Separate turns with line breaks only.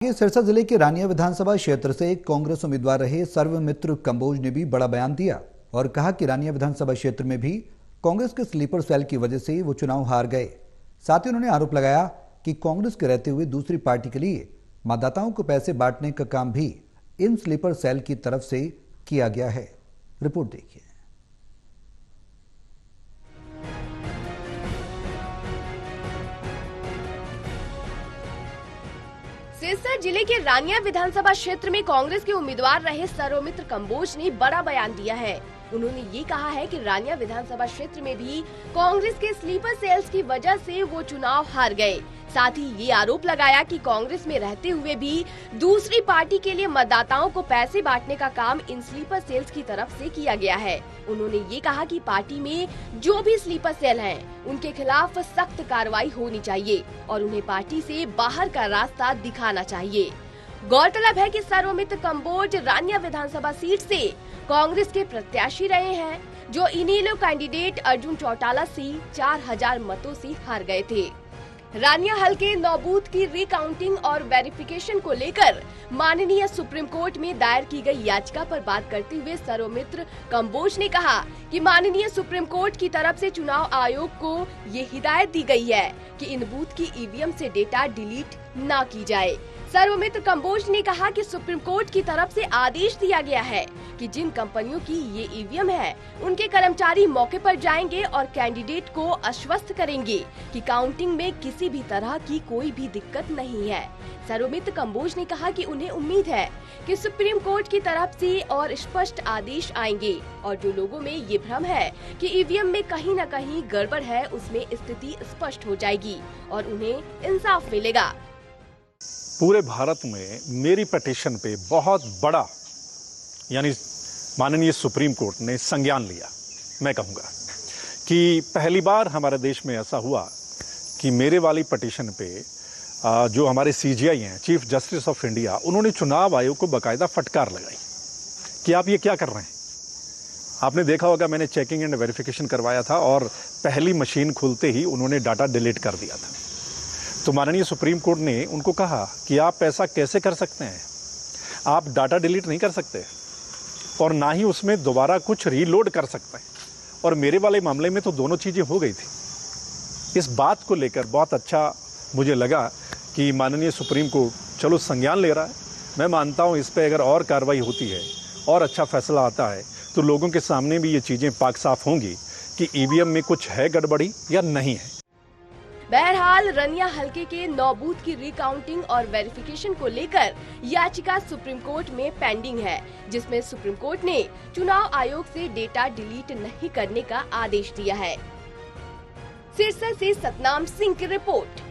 सिरसा जिले के रानिया विधानसभा क्षेत्र से कांग्रेस उम्मीदवार रहे सर्वमित्र कंबोज ने भी बड़ा बयान दिया और कहा कि रानिया विधानसभा क्षेत्र में भी कांग्रेस के स्लीपर सेल की वजह से वो चुनाव हार गए। साथ ही उन्होंने आरोप लगाया कि कांग्रेस के रहते हुए दूसरी पार्टी के लिए मतदाताओं को पैसे बांटने का काम भी इन स्लीपर सेल की तरफ से किया गया है। रिपोर्ट देखिए।
सिरसा जिले के रानिया विधानसभा क्षेत्र में कांग्रेस के उम्मीदवार रहे सर्वमित्र कंबोज ने बड़ा बयान दिया है। उन्होंने ये कहा है कि रानिया विधानसभा क्षेत्र में भी कांग्रेस के स्लीपर सेल्स की वजह से वो चुनाव हार गए। साथ ही ये आरोप लगाया कि कांग्रेस में रहते हुए भी दूसरी पार्टी के लिए मतदाताओं को पैसे बांटने का काम इन स्लीपर सेल्स की तरफ से किया गया है। उन्होंने ये कहा कि पार्टी में जो भी स्लीपर सेल हैं, उनके खिलाफ सख्त कार्रवाई होनी चाहिए और उन्हें पार्टी से बाहर का रास्ता दिखाना चाहिए। गौरतलब है कि सर्वमित्र कंबोज रानिया विधानसभा सीट से कांग्रेस के प्रत्याशी रहे हैं, जो इनेलो कैंडिडेट अर्जुन चौटाला से 4000 मतों से हार गए थे। रानिया हल्के 9 बूथ की रिकाउंटिंग और वेरिफिकेशन को लेकर माननीय सुप्रीम कोर्ट में दायर की गई याचिका पर बात करते हुए सर्वमित्र कंबोज ने कहा कि माननीय सुप्रीम कोर्ट की तरफ से चुनाव आयोग को ये हिदायत दी गई है कि इन बूथ की ईवीएम से डेटा डिलीट न की जाए। सर्वमित्र कंबोज ने कहा कि सुप्रीम कोर्ट की तरफ से आदेश दिया गया है कि जिन कंपनियों की ये ईवीएम है, उनके कर्मचारी मौके पर जाएंगे और कैंडिडेट को आश्वस्त करेंगे कि काउंटिंग में किसी भी तरह की कोई भी दिक्कत नहीं है। सर्वमित्र कंबोज ने कहा कि उन्हें उम्मीद है कि सुप्रीम कोर्ट की तरफ से और स्पष्ट आदेश आएंगे और जो लोगों में ये भ्रम है कि ईवीएम में कहीं न कहीं गड़बड़ है, उसमें स्थिति स्पष्ट हो जाएगी और उन्हें इंसाफ मिलेगा।
पूरे भारत में मेरी पिटीशन पे बहुत बड़ा यानी माननीय सुप्रीम कोर्ट ने संज्ञान लिया। मैं कहूँगा कि पहली बार हमारे देश में ऐसा हुआ कि मेरे वाली पिटीशन पे जो हमारे सीजीआई हैं, चीफ जस्टिस ऑफ इंडिया, उन्होंने चुनाव आयोग को बाकायदा फटकार लगाई कि आप ये क्या कर रहे हैं। आपने देखा होगा मैंने चेकिंग एंड वेरिफिकेशन करवाया था और पहली मशीन खुलते ही उन्होंने डाटा डिलीट कर दिया था। तो माननीय सुप्रीम कोर्ट ने उनको कहा कि आप ऐसा कैसे कर सकते हैं, आप डाटा डिलीट नहीं कर सकते और ना ही उसमें दोबारा कुछ रीलोड कर सकते हैं। और मेरे वाले मामले में तो दोनों चीज़ें हो गई थी। इस बात को लेकर बहुत अच्छा मुझे लगा कि माननीय सुप्रीम कोर्ट चलो संज्ञान ले रहा है। मैं मानता हूँ इस पर अगर और कार्रवाई होती है और अच्छा फैसला आता है तो लोगों के सामने भी ये चीज़ें पाक साफ होंगी कि ईवीएम में कुछ है गड़बड़ी या नहीं है।
बहरहाल रानिया हल्के के 9 बूथ की रिकाउंटिंग और वेरिफिकेशन को लेकर याचिका सुप्रीम कोर्ट में पेंडिंग है, जिसमें सुप्रीम कोर्ट ने चुनाव आयोग से डेटा डिलीट नहीं करने का आदेश दिया है। सिरसा से सतनाम सिंह की रिपोर्ट।